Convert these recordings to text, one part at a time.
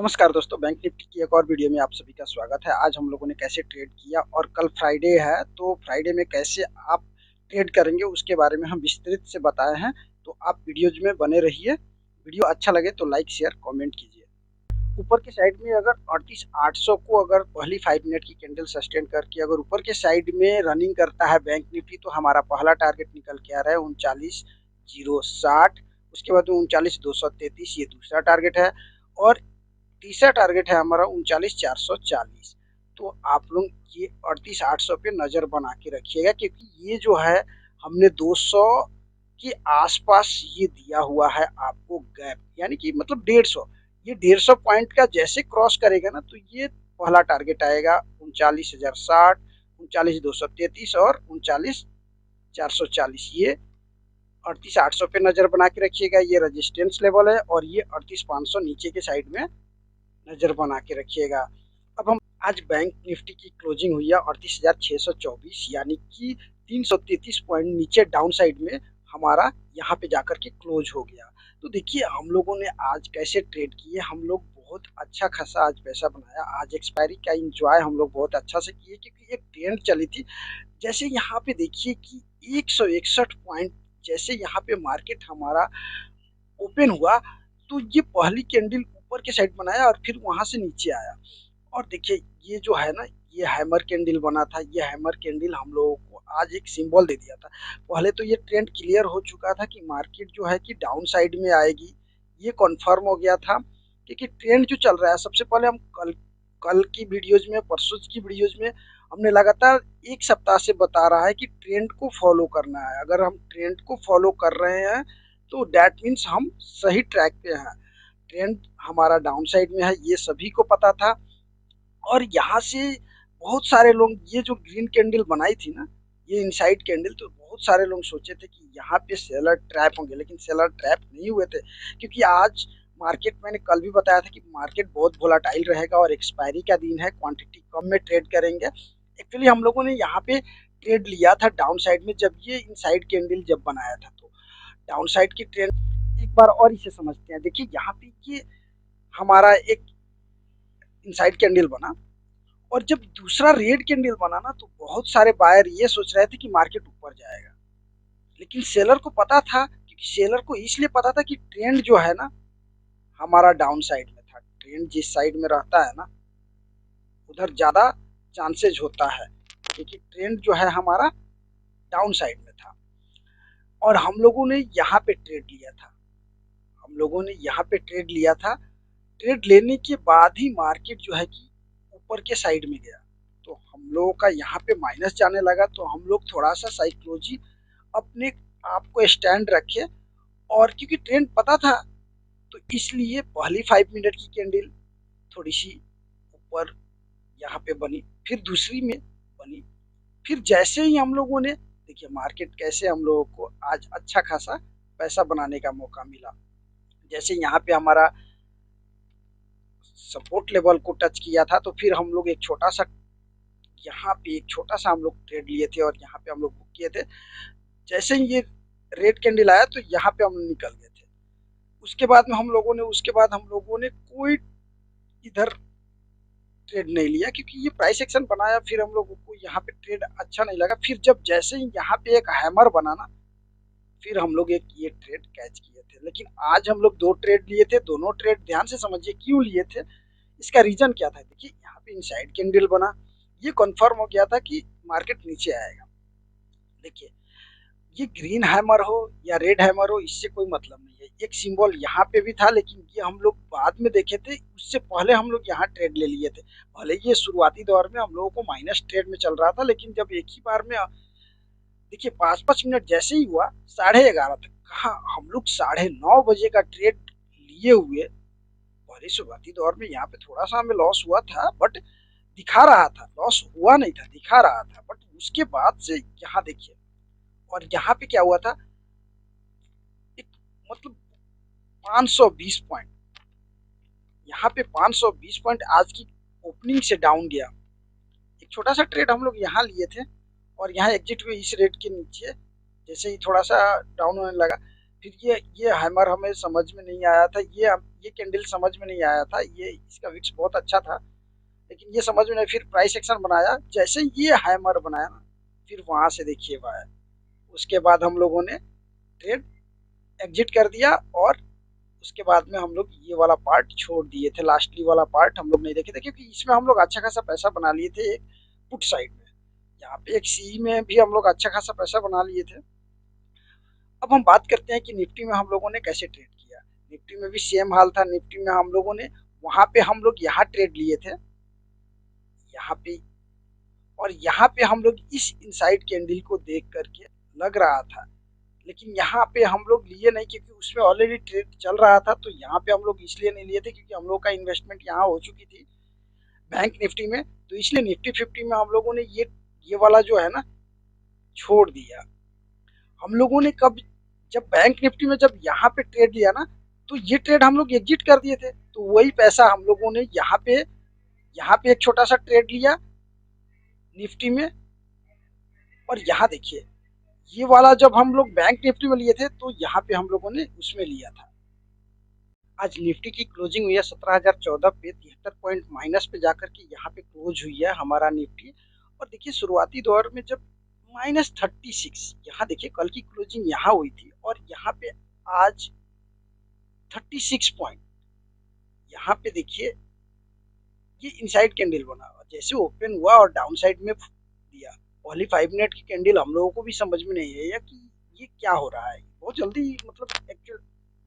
नमस्कार दोस्तों, bank Nifty की एक और वीडियो में आप सभी का स्वागत है। आज हम लोगों ने कैसे ट्रेड किया और कल फ्राइडे है, तो फ्राइडे में कैसे आप ट्रेड करेंगे उसके बारे में हम विस्तृत से बताए हैं। तो आप वीडियोज में बने रहिए। वीडियो अच्छा लगे तो लाइक शेयर कमेंट कीजिए। ऊपर के साइड में अगर 38,800 को अगर पहली 5 मिनट की कैंडल सस्टेन करके अगर ऊपर के साइड में रनिंग करता है बैंक निफ्टी, तो हमारा पहला टारगेट निकल के आ रहा है 39,060। उसके बाद 39,233 ये दूसरा टारगेट है और तीसरा टारगेट है हमारा 39,440। तो आप लोग ये 38,800 पे नज़र बना के रखिएगा, क्योंकि ये जो है हमने 200 के आसपास ये दिया हुआ है आपको गैप, यानी कि मतलब 150। ये 150 पॉइंट का जैसे क्रॉस करेगा ना, तो ये पहला टारगेट आएगा 39,060, 39,233 और 39,440। ये 38,800 पे नज़र बना के रखिएगा। ये रजिस्टेंस लेवल है और ये 38,500 नीचे के साइड में नज़र बना के रखिएगा। अब हम आज बैंक निफ्टी की क्लोजिंग हुई है 38,624, यानी कि 333 पॉइंट नीचे डाउन साइड में हमारा यहाँ पे जाकर के क्लोज हो गया। तो देखिए हम लोगों ने आज कैसे ट्रेड किए। हम लोग बहुत अच्छा खासा आज पैसा बनाया। आज एक्सपायरी का इंजॉय हम लोग बहुत अच्छा से किए, क्योंकि एक ट्रेंड चली थी। जैसे यहाँ पे देखिए कि 161 पॉइंट जैसे यहाँ पे मार्केट हमारा ओपन हुआ, तो ये पहली कैंडल ऊपर के साइड बनाया और फिर वहां से नीचे आया। और देखिए ये जो है ना, ये हैमर कैंडल बना था। ये हैमर कैंडल हम लोगों को आज एक सिंबल दे दिया था। पहले तो ये ट्रेंड क्लियर हो चुका था कि मार्केट जो है कि डाउन साइड में आएगी, ये कंफर्म हो गया था। क्योंकि ट्रेंड जो चल रहा है, सबसे पहले हम कल कल की वीडियोज में, परसों की वीडियोज में हमने लगातार एक सप्ताह से बता रहा है कि ट्रेंड को फॉलो करना है। अगर हम ट्रेंड को फॉलो कर रहे हैं तो डैट मीन्स हम सही ट्रैक पे हैं। ट्रेंड हमारा डाउन साइड में है, ये सभी को पता था। और यहाँ से बहुत सारे लोग, ये जो ग्रीन कैंडल बनाई थी ना, ये इनसाइड कैंडल, तो बहुत सारे लोग सोचे थे कि यहाँ पे सेलर ट्रैप होंगे, लेकिन सेलर ट्रैप नहीं हुए थे। क्योंकि आज मार्केट, मैंने कल भी बताया था कि मार्केट बहुत वोलाटाइल रहेगा और एक्सपायरी का दिन है, क्वांटिटी कम में ट्रेड करेंगे। एक्चुअली हम लोगों ने यहाँ पे ट्रेड लिया था डाउन साइड में, जब ये इनसाइड कैंडल जब बनाया था। तो डाउन साइड की ट्रेंड एक बार और इसे समझते हैं। देखिए यहाँ पे ये हमारा एक इनसाइड कैंडल बना और जब दूसरा रेड कैंडल बना ना, तो बहुत सारे बायर ये सोच रहे थे कि मार्केट ऊपर जाएगा। लेकिन सेलर को पता था, क्योंकि सेलर को इसलिए पता था कि ट्रेंड जो है ना हमारा डाउन साइड में था। ट्रेंड जिस साइड में रहता है ना, उधर ज़्यादा चांसेज होता है, क्योंकि ट्रेंड जो है हमारा डाउन साइड में था। और हम लोगों ने यहाँ पे ट्रेड लिया था। हम लोगों ने यहाँ पे ट्रेड लिया था। ट्रेड लेने के बाद ही मार्केट जो है कि ऊपर के साइड में गया। तो हम लोगों का यहाँ पे माइनस जाने लगा, तो हम लोग थोड़ा सा साइकोलॉजी अपने आप को स्टैंड रखे। और क्योंकि ट्रेंड पता था, तो इसलिए पहली 5 मिनट की कैंडल थोड़ी सी ऊपर यहाँ पे बनी, फिर दूसरी में बनी। फिर जैसे ही हम लोगों ने, देखिए मार्केट कैसे हम लोगों को आज अच्छा खासा पैसा बनाने का मौका मिला। जैसे यहाँ पे हमारा सपोर्ट लेवल को टच किया था, तो फिर हम लोग एक छोटा सा, यहाँ पे एक छोटा सा हम लोग ट्रेड लिए थे और यहाँ पे हम लोग बुक किए थे। जैसे ही ये रेड कैंडल आया, तो यहाँ पे हम निकल गए थे। उसके बाद हम लोगों ने कोई इधर ट्रेड नहीं लिया, क्योंकि ये प्राइस एक्शन बनाया। फिर हम लोगों को यहाँ पे ट्रेड अच्छा नहीं लगा। फिर जब जैसे ही यहाँ पे एक हैमर बना ना, फिर हम लोग एक ये ट्रेड कैच किए थे। लेकिन आज हम लोग दो ट्रेड लिए थे। दोनों ट्रेड ध्यान से समझिए क्यों लिए थे, इसका रीजन क्या था। देखिए यहाँ पे इनसाइड कैंडल बना, ये कंफर्म हो गया था कि मार्केट नीचे आएगा। देखिए ये ग्रीन हैमर हो या रेड हैमर हो, इससे कोई मतलब नहीं है। एक सिंबल यहाँ पे भी था, लेकिन ये हम लोग बाद में देखे थे। उससे पहले हम लोग यहाँ ट्रेड ले लिए थे। भले ये शुरुआती दौर में हम लोगों को माइनस ट्रेड में चल रहा था, लेकिन जब एक ही बार में देखिए 5-5 मिनट जैसे ही हुआ 11:30 तक, कहा हम लोग 9:30 बजे का ट्रेड लिए हुए। भले शुरुआती दौर में यहाँ पे थोड़ा सा हमें लॉस हुआ था, बट दिखा रहा था, लॉस हुआ नहीं था, दिखा रहा था। बट उसके बाद से यहाँ देखिए, और यहाँ पे क्या हुआ था, एक मतलब 520 पॉइंट, यहाँ पे 520 पॉइंट आज की ओपनिंग से डाउन गया। एक छोटा सा ट्रेड हम लोग यहाँ लिए थे और यहाँ एग्जिट हुए इस रेट के नीचे। जैसे ही थोड़ा सा डाउन होने लगा, फिर ये हैमर हमें समझ में नहीं आया था, ये कैंडल समझ में नहीं आया था, ये इसका विक्स बहुत अच्छा था, लेकिन ये समझ में नहीं। फिर प्राइस एक्शन बनाया, जैसे ये हैमर बनाया ना, फिर वहां से देखिए भाई, उसके बाद हम लोगों ने ट्रेड एग्जिट कर दिया, और उसके बाद में हम लोग ये वाला पार्ट छोड़ दिए थे, लास्टली वाला पार्ट हम लोग नहीं देखे थे, क्योंकि इसमें हम लोग अच्छा खासा पैसा बना लिए थे एक पुट साइड में। यहाँ पे एक सी में भी हम लोग अच्छा खासा पैसा बना लिए थे। अब हम बात करते हैं कि निफ्टी में हम लोगों ने कैसे ट्रेड किया। निफ्टी में भी सेम हाल था। निफ्टी में हम लोगों ने वहां पे हम लोग यहाँ ट्रेड लिए थे, यहाँ पे, और यहाँ पे हम लोग इस इनसाइड कैंडल को देख करके लग रहा था, लेकिन यहाँ पे हम लोग लिए नहीं, क्योंकि उसमें ऑलरेडी ट्रेड चल रहा था। तो यहाँ पे हम लोग इसलिए नहीं लिए थे क्योंकि हम लोग का इन्वेस्टमेंट यहाँ हो चुकी थी बैंक निफ्टी में, तो इसलिए निफ्टी 50 में हम लोगों ने ये वाला जो है ना छोड़ दिया। हम लोगों ने कब, जब बैंक निफ्टी में जब यहाँ पे ट्रेड लिया ना, तो ये ट्रेड हम लोग एग्जिट कर दिए थे, तो वही पैसा हम लोगों ने यहाँ पे एक छोटा सा ट्रेड लिया निफ्टी में। और यहाँ देखिए, ये वाला जब हम लोग बैंक निफ्टी में लिए थे, तो यहाँ पे हम लोगों ने उसमें लिया था। आज निफ्टी की क्लोजिंग हुई है 17,014 पे, 73 पॉइंट माइनस पे जाकर के यहाँ पे क्लोज हुई है हमारा निफ्टी। और देखिए शुरुआती दौर में जब -36, यहाँ देखिए कल की क्लोजिंग यहाँ हुई थी, और यहाँ पे आज 36 पॉइंट, यहाँ पे देखिए ये इनसाइड कैंडल बना हुआ, जैसे ओपन हुआ और डाउन साइड में दिया। पहली 5 मिनट की कैंडल हम लोगों को भी समझ में नहीं है कि ये क्या हो रहा है, बहुत जल्दी मतलब एक्चुअल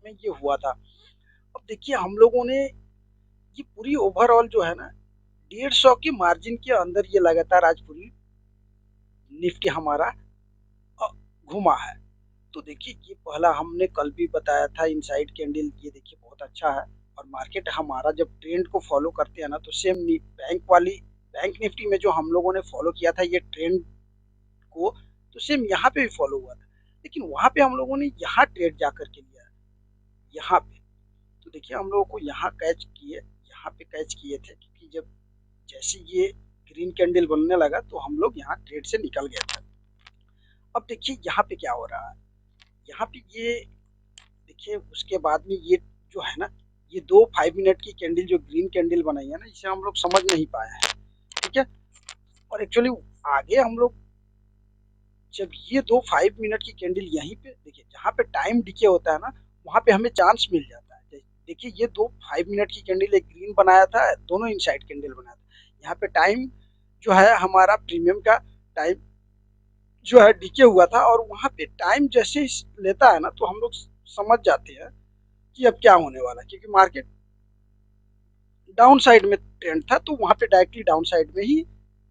में ये हुआ था। अब देखिए हम लोगों ने ये पूरी ओवरऑल जो है ना 150 के मार्जिन के अंदर ये लगातार आज पूरी निफ्टी हमारा घुमा है। तो देखिए ये पहला हमने कल भी बताया था इनसाइड कैंडल, ये देखिए बहुत अच्छा है। और मार्केट हमारा जब ट्रेंड को फॉलो करते हैं ना, तो सेम बैंक निफ्टी में जो हम लोगों ने फॉलो किया था ये ट्रेंड को, तो सेम यहाँ पे भी फॉलो हुआ था, लेकिन वहां पे हम लोगों ने यहाँ ट्रेड जा करके लिया यहाँ पे। तो देखिए हम लोगों को यहाँ पे कैच किए थे, क्योंकि जब जैसे ये ग्रीन कैंडल बनने लगा तो हम लोग यहाँ ट्रेड से निकल गए थे। अब देखिए यहाँ पे क्या हो रहा है, यहाँ पे ये देखिए उसके बाद में ये जो है ना, ये दो 5 मिनट की कैंडल जो ग्रीन कैंडल बनाई है ना, इसे हम लोग समझ नहीं पाए हैं, ठीक है। और एक्चुअली आगे हम लोग जब ये दो 5 मिनट की कैंडल यहीं पे देखिए, जहाँ पे टाइम डिके होता है ना, वहां पे हमें चांस मिल जाता है। देखिए ये दो 5 मिनट की कैंडल, एक ग्रीन बनाया था, दोनों इनसाइड कैंडल बनाया था। यहाँ पे टाइम जो है हमारा प्रीमियम का टाइम जो है डिके हुआ था, और वहां पे टाइम जैसे ही लेता है ना, तो हम लोग समझ जाते हैं कि अब क्या होने वाला है, क्योंकि मार्केट डाउन साइड में ट्रेंड था, तो वहां पे डायरेक्टली डाउन साइड में ही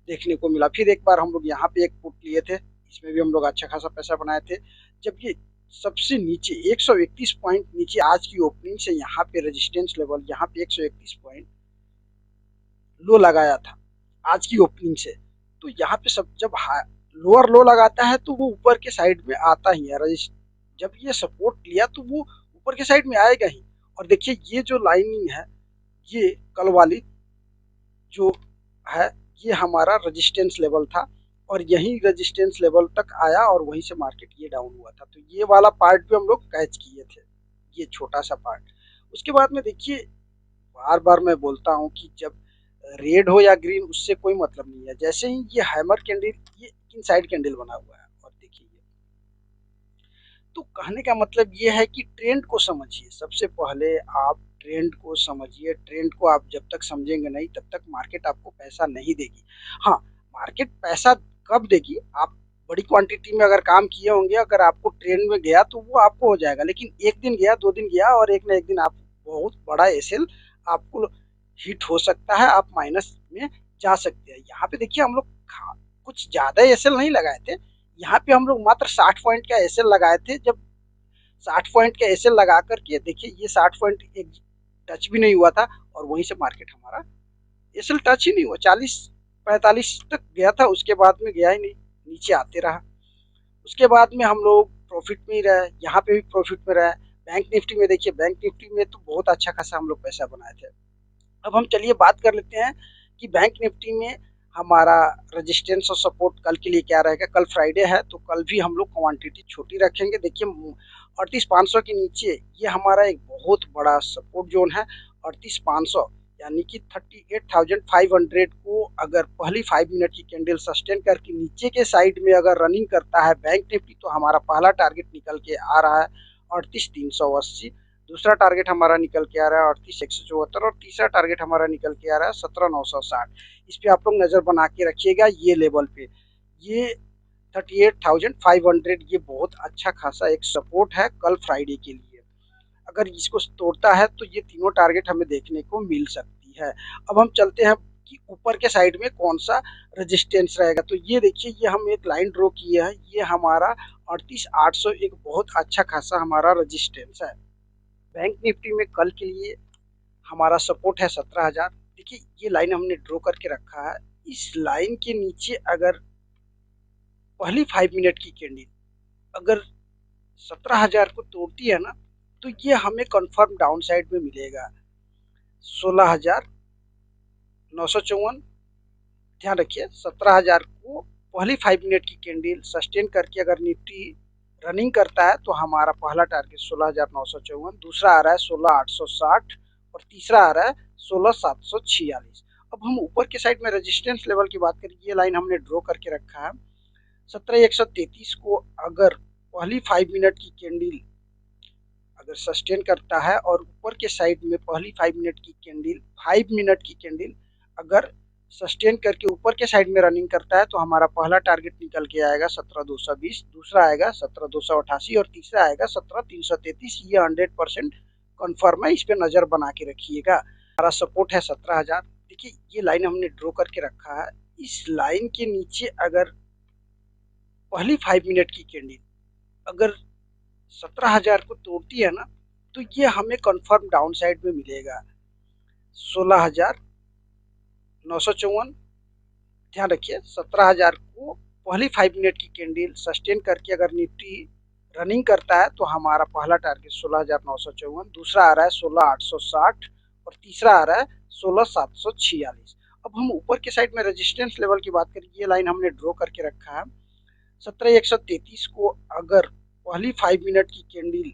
देखने को मिला। फिर एक बार हम लोग यहाँ पे एक पुट लिए थे, इसमें भी हम लोग अच्छा खासा पैसा बनाए थे। जब ये सबसे नीचे 131 पॉइंट नीचे आज की ओपनिंग से यहाँ पे रेजिस्टेंस लेवल, यहाँ पे 131 पॉइंट लो लगाया था आज की ओपनिंग से, तो यहाँ पे सब जब लोअर लो लगाता है तो वो ऊपर के साइड में आता ही है। जब ये सपोर्ट लिया तो वो ऊपर के साइड में आएगा ही। और देखिए ये जो लाइनिंग है, ये कल वाली जो है, ये हमारा रेजिस्टेंस लेवल था, और यही रेजिस्टेंस लेवल तक आया, और वहीं से मार्केट ये डाउन हुआ था। तो ये वाला पार्ट भी हम लोग कैच किए थे, ये छोटा सा पार्ट। उसके बाद में देखिए बार बार मैं बोलता हूँ कि जब रेड हो या ग्रीन उससे कोई मतलब नहीं है, जैसे ही ये हैमर कैंडल, ये इनसाइड कैंडल बना हुआ है, और देखिए तो कहने का मतलब ये है कि ट्रेंड को समझिए। सबसे पहले आप ट्रेंड को समझिए। ट्रेंड को आप जब तक समझेंगे नहीं, तब तक मार्केट आपको पैसा नहीं देगी। हाँ, मार्केट पैसा कब देगी, आप बड़ी क्वांटिटी में अगर काम किए होंगे, अगर आपको ट्रेंड में गया तो वो आपको हो जाएगा, लेकिन एक दिन गया, 2 दिन गया, और एक ना एक दिन आप बहुत बड़ा एसएल आपको हिट हो सकता है, आप माइनस में जा सकते हैं। यहाँ पे देखिए हम लोग कुछ ज्यादा एसएल नहीं लगाए थे, यहाँ पे हम लोग मात्र 60 पॉइंट का एसएल लगाए थे। जब 60 पॉइंट का एसएल लगा करके देखिए, ये 60 पॉइंट एक टच भी नहीं हुआ था, और वहीं से मार्केट हमारा एसएल टच ही नहीं हुआ, 40-45 तक गया था, उसके बाद में गया ही नहीं, नीचे आते रहा। उसके बाद में हम लोग प्रॉफिट में ही रहे, यहाँ पे भी प्रॉफिट में रहे। बैंक निफ्टी में देखिए, बैंक निफ्टी में तो बहुत अच्छा खासा हम लोग पैसा बनाए थे। अब हम चलिए बात कर लेते हैं कि बैंक निफ्टी में हमारा रेजिस्टेंस और सपोर्ट कल के लिए क्या रहेगा। कल फ्राइडे है, तो कल भी हम लोग क्वांटिटी छोटी रखेंगे। देखिए 38,500 के नीचे ये हमारा एक बहुत बड़ा सपोर्ट जोन है। 38,500 यानी कि 38,500 को अगर पहली 5 मिनट की कैंडल सस्टेन करके नीचे के साइड में अगर रनिंग करता है बैंक निफ्टी, तो हमारा पहला टारगेट निकल के आ रहा है 38,380। दूसरा टारगेट हमारा निकल के आ रहा है 38,174 और तीसरा टारगेट हमारा निकल के आ रहा है 17,960। इस पे आप लोग नज़र बना के रखिएगा। ये लेवल पे ये 38,500 ये बहुत अच्छा खासा एक सपोर्ट है कल फ्राइडे के लिए। अगर इसको तोड़ता है तो ये तीनों टारगेट हमें देखने को मिल सकती है। अब हम चलते हैं कि ऊपर के साइड में कौन सा रेजिस्टेंस रहेगा। तो ये देखिए, ये हम एक लाइन ड्रॉ किए हैं, ये हमारा 38,800 एक बहुत अच्छा खासा हमारा रेजिस्टेंस है। बैंक निफ्टी में कल के लिए हमारा सपोर्ट है 17,000। देखिए ये लाइन हमने ड्रॉ करके रखा है। इस लाइन के नीचे अगर पहली 5 मिनट की कैंडल अगर 17,000 को तोड़ती है ना, तो ये हमें कंफर्म डाउन साइड में मिलेगा 16,954। ध्यान रखिए, 17,000 को पहली 5 मिनट की कैंडल सस्टेन करके अगर निफ्टी रनिंग करता है तो हमारा पहला टारगेट 16,954, दूसरा आ रहा है 16,860 और तीसरा आ रहा है 16,746। अब हम ऊपर के साइड में रेजिस्टेंस लेवल की बात करें, ये लाइन हमने ड्रॉ करके रखा है 17,133 को अगर पहली 5 मिनट की कैंडल अगर सस्टेन करता है और ऊपर के साइड में पहली 5 मिनट की कैंडल 5 मिनट की कैंडल अगर सस्टेन करके ऊपर के साइड में रनिंग करता है तो हमारा पहला टारगेट निकल के आएगा 17,220, दूसरा आएगा 17,288 और तीसरा आएगा 17,333। ये 100% कन्फर्म है, इस पे नज़र बना के रखिएगा। हमारा सपोर्ट है 17,000। देखिए ये लाइन हमने ड्रॉ करके रखा है। इस लाइन के नीचे अगर पहली 5 मिनट की कैंडल अगर 17,000 को तोड़ती है ना, तो ये हमें कंफर्म डाउन साइड में मिलेगा 16,954। ध्यान रखिए, 17,000 को पहली 5 मिनट की कैंडल सस्टेन करके अगर निफ्टी रनिंग करता है तो हमारा पहला टारगेट 16,954, दूसरा आ रहा है 16,860 और तीसरा आ रहा है 16,746। अब हम ऊपर के साइड में रेजिस्टेंस लेवल की बात करें, ये लाइन हमने ड्रॉ करके रखा है 17,133 को अगर पहली 5 मिनट की कैंडल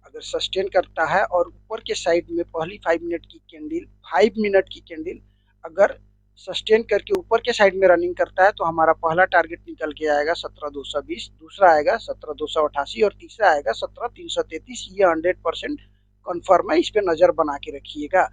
अगर सस्टेन करता है और ऊपर के साइड में पहली 5 मिनट की कैंडल 5 मिनट की कैंडल अगर सस्टेन करके ऊपर के साइड में रनिंग करता है तो हमारा पहला टारगेट निकल के आएगा 17,220, दूसरा आएगा 17,288 और तीसरा आएगा 17,333। ये 100% कन्फर्म है, इस पे नज़र बना के रखिएगा।